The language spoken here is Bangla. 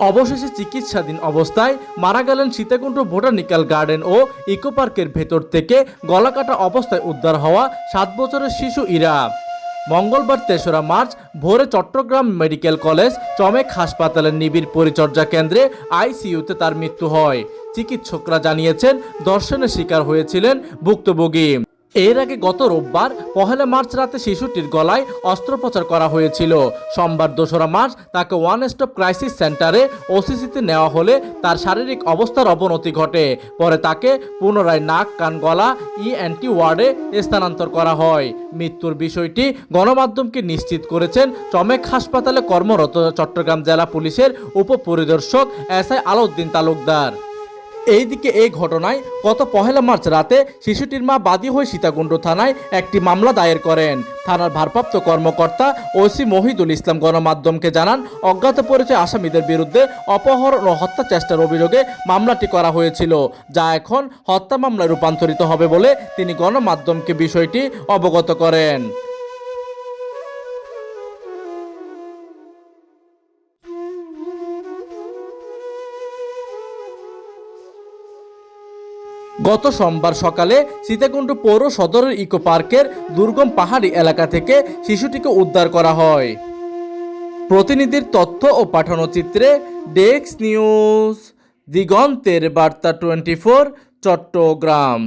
অবশেষে চিকিৎসাধীন অবস্থায় মারা গেলেন সীতাকুণ্ড বোটানিক্যাল গার্ডেন ও ইকো পার্কের ভেতর থেকে গলাকাটা অবস্থায় উদ্ধার হওয়া 7 বছরের শিশু ইরা। মঙ্গলবার 3রা মার্চ ভোরে চট্টগ্রাম মেডিকেল কলেজ চমেক হাসপাতালের নিবিড় পরিচর্যা কেন্দ্রে আইসিইউতে তার মৃত্যু হয়। চিকিৎসকরা জানিয়েছেন ধর্ষণের শিকার হয়েছিলেন ভুক্তভোগী। এর আগে গত রোববার 1 মার্চ রাতে শিশুটির গলায় অস্ত্রোপচার করা হয়েছিল। সোমবার 2রা মার্চ তাকে ওয়ান স্টপ ক্রাইসিস সেন্টারে ওসিসিতে নেওয়া হলে তার শারীরিক অবস্থার অবনতি ঘটে। পরে তাকে পুনরায় নাক কান গলা ইএনটি ওয়ার্ডে স্থানান্তর করা হয়। মৃত্যুর বিষয়টি গণমাধ্যমকে নিশ্চিত করেছেন চমেক হাসপাতালে কর্মরত চট্টগ্রাম জেলা পুলিশের উপপরিদর্শক এসআই আলাউদ্দিন তালুকদার। এইদিকে এই ঘটনায় গত 1 মার্চ রাতে শিশুটির মা বাদী হয়ে সীতাকুণ্ড থানায় একটি মামলা দায়ের করেন। থানার ভারপ্রাপ্ত কর্মকর্তা ওসি মহিদুল ইসলাম গণমাধ্যমকে জানান, অজ্ঞাত পরিচয় আসামিদের বিরুদ্ধে অপহরণ ও হত্যা চেষ্টার অভিযোগে মামলাটি করা হয়েছিল, যা এখন হত্যা মামলায় রূপান্তরিত হবে বলে তিনি গণমাধ্যমকে বিষয়টি অবগত করেন। গত সোমবার সকালে সীতাকুণ্ড পৌর সদরের ইকো পার্কের দুর্গম পাহাড়ি এলাকা থেকে শিশুটিকে উদ্ধার করা হয়। প্রতিনিধির তথ্য ও পাঠানো চিত্রে ডেস্ক নিউজ, দিগন্তের বার্তা 24, চট্টগ্রাম।